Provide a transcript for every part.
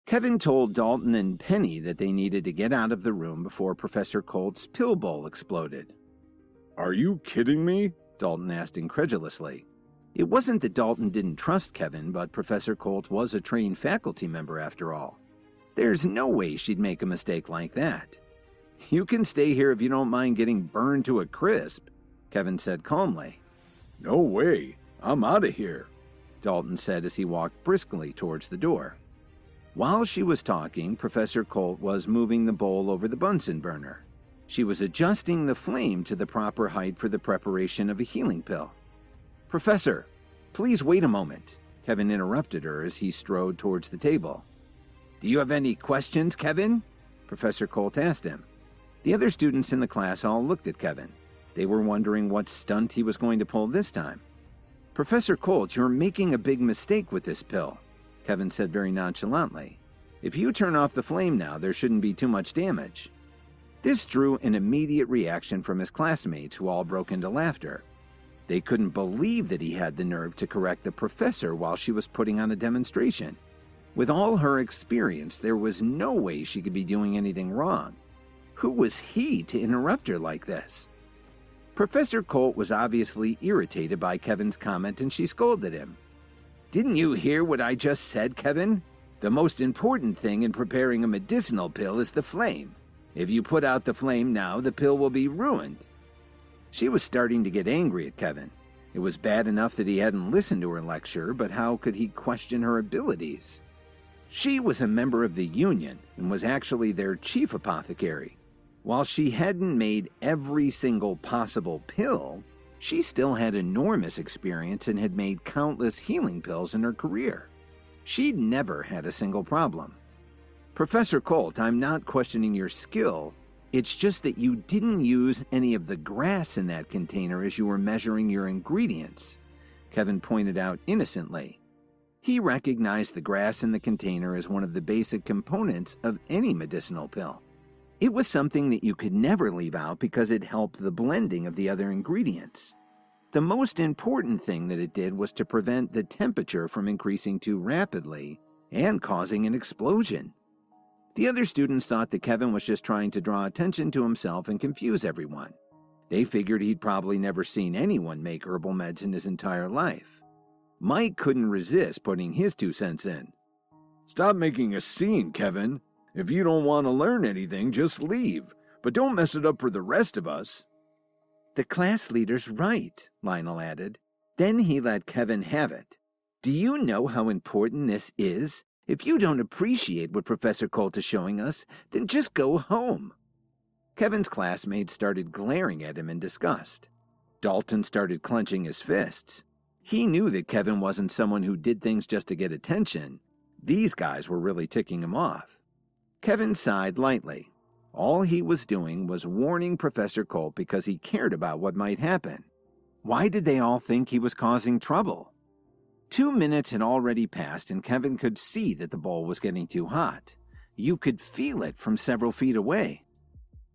Kevin told Dalton and Penny that they needed to get out of the room before Professor Colt's pill bowl exploded. "Are you kidding me?" Dalton asked incredulously. It wasn't that Dalton didn't trust Kevin, but Professor Colt was a trained faculty member after all. There's no way she'd make a mistake like that. "You can stay here if you don't mind getting burned to a crisp," Kevin said calmly. "No way. I'm out of here," Dalton said as he walked briskly towards the door. While she was talking, Professor Colt was moving the bowl over the Bunsen burner. She was adjusting the flame to the proper height for the preparation of a healing pill. "Professor, please wait a moment," Kevin interrupted her as he strode towards the table. "Do you have any questions, Kevin?" Professor Colt asked him. The other students in the class all looked at Kevin. They were wondering what stunt he was going to pull this time. "Professor Colt, you're making a big mistake with this pill," Kevin said very nonchalantly. "If you turn off the flame now, there shouldn't be too much damage." This drew an immediate reaction from his classmates, who all broke into laughter. They couldn't believe that he had the nerve to correct the professor while she was putting on a demonstration. With all her experience, there was no way she could be doing anything wrong. Who was he to interrupt her like this? Professor Colt was obviously irritated by Kevin's comment, and she scolded him. "Didn't you hear what I just said, Kevin? The most important thing in preparing a medicinal pill is the flame. If you put out the flame now, the pill will be ruined." She was starting to get angry at Kevin. It was bad enough that he hadn't listened to her lecture, but how could he question her abilities? She was a member of the union and was actually their chief apothecary. While she hadn't made every single possible pill, she still had enormous experience and had made countless healing pills in her career. She'd never had a single problem. "Professor Colt, I'm not questioning your skill. It's just that you didn't use any of the grass in that container as you were measuring your ingredients," Kevin pointed out innocently. He recognized the grass in the container as one of the basic components of any medicinal pill. It was something that you could never leave out because it helped the blending of the other ingredients. The most important thing that it did was to prevent the temperature from increasing too rapidly and causing an explosion. The other students thought that Kevin was just trying to draw attention to himself and confuse everyone. They figured he'd probably never seen anyone make herbal meds in his entire life. Mike couldn't resist putting his 2 cents in. "Stop making a scene, Kevin. If you don't want to learn anything, just leave. But don't mess it up for the rest of us." "The class leader's right," Lionel added. Then he let Kevin have it. "Do you know how important this is? If you don't appreciate what Professor Colt is showing us, then just go home." Kevin's classmates started glaring at him in disgust. Dalton started clenching his fists. He knew that Kevin wasn't someone who did things just to get attention. These guys were really ticking him off. Kevin sighed lightly. All he was doing was warning Professor Colt because he cared about what might happen. Why did they all think he was causing trouble? 2 minutes had already passed, and Kevin could see that the bowl was getting too hot. You could feel it from several feet away.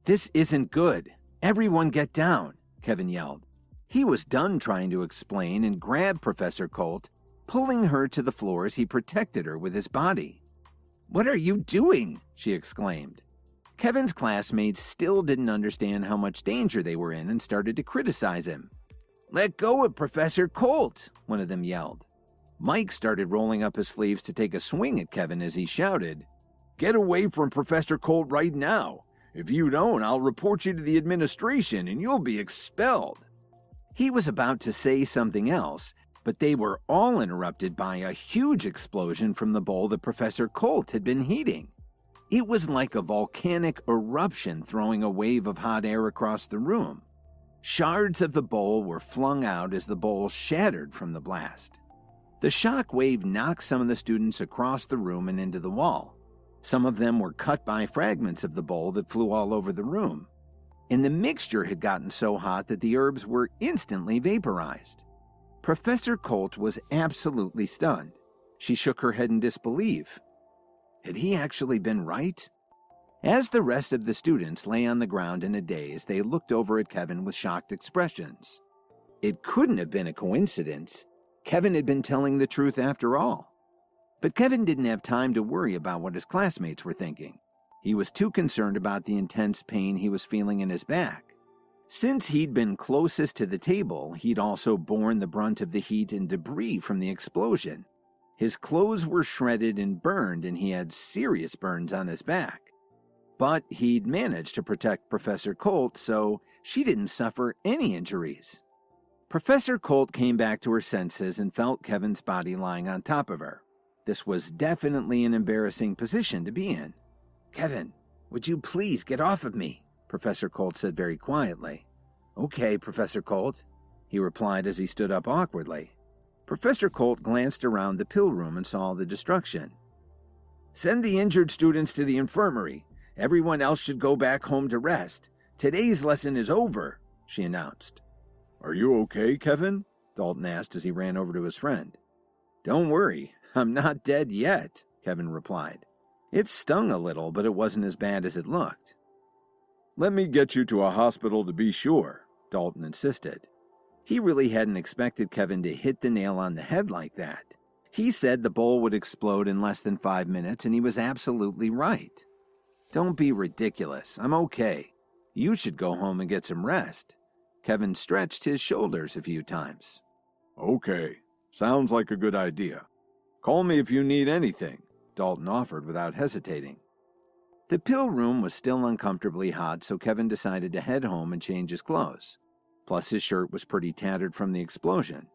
"This isn't good. Everyone get down," Kevin yelled. He was done trying to explain and grabbed Professor Colt, pulling her to the floor as he protected her with his body. "What are you doing?" she exclaimed. Kevin's classmates still didn't understand how much danger they were in and started to criticize him. "Let go of Professor Colt," one of them yelled. Mike started rolling up his sleeves to take a swing at Kevin as he shouted, "Get away from Professor Colt right now. If you don't, I'll report you to the administration and you'll be expelled." He was about to say something else, but they were all interrupted by a huge explosion from the bowl that Professor Colt had been heating. It was like a volcanic eruption throwing a wave of hot air across the room. Shards of the bowl were flung out as the bowl shattered from the blast. The shock wave knocked some of the students across the room and into the wall. Some of them were cut by fragments of the bowl that flew all over the room. And the mixture had gotten so hot that the herbs were instantly vaporized. Professor Colt was absolutely stunned. She shook her head in disbelief. Had he actually been right? As the rest of the students lay on the ground in a daze, they looked over at Kevin with shocked expressions. It couldn't have been a coincidence. Kevin had been telling the truth after all. But Kevin didn't have time to worry about what his classmates were thinking. He was too concerned about the intense pain he was feeling in his back. Since he'd been closest to the table, he'd also borne the brunt of the heat and debris from the explosion. His clothes were shredded and burned, and he had serious burns on his back. But he'd managed to protect Professor Colt, so she didn't suffer any injuries. Professor Colt came back to her senses and felt Kevin's body lying on top of her. This was definitely an embarrassing position to be in. "Kevin, would you please get off of me?" Professor Colt said very quietly. "Okay, Professor Colt," he replied as he stood up awkwardly. Professor Colt glanced around the pill room and saw the destruction. "Send the injured students to the infirmary. Everyone else should go back home to rest. Today's lesson is over," she announced. Are you okay, Kevin? Dalton asked as he ran over to his friend. "Don't worry, I'm not dead yet," Kevin replied. It stung a little, but it wasn't as bad as it looked. "Let me get you to a hospital to be sure," Dalton insisted. He really hadn't expected Kevin to hit the nail on the head like that. He said the bowl would explode in less than 5 minutes, and he was absolutely right. "Don't be ridiculous. I'm okay. You should go home and get some rest." Kevin stretched his shoulders a few times. "Okay, sounds like a good idea. Call me if you need anything," Dalton offered without hesitating. The pill room was still uncomfortably hot, so Kevin decided to head home and change his clothes. Plus, his shirt was pretty tattered from the explosion.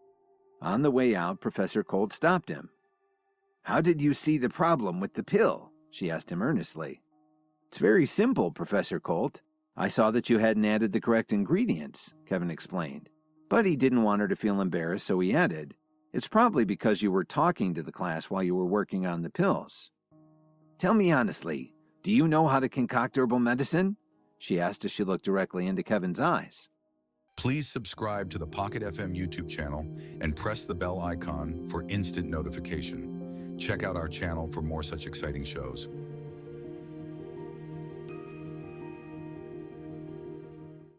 On the way out, Professor Colt stopped him. "How did you see the problem with the pill?" she asked him earnestly. "It's very simple, Professor Colt. I saw that you hadn't added the correct ingredients," Kevin explained. But he didn't want her to feel embarrassed, so he added, "It's probably because you were talking to the class while you were working on the pills." "Tell me honestly, do you know how to concoct herbal medicine?" she asked as she looked directly into Kevin's eyes. Please subscribe to the Pocket FM YouTube channel and press the bell icon for instant notification. Check out our channel for more such exciting shows.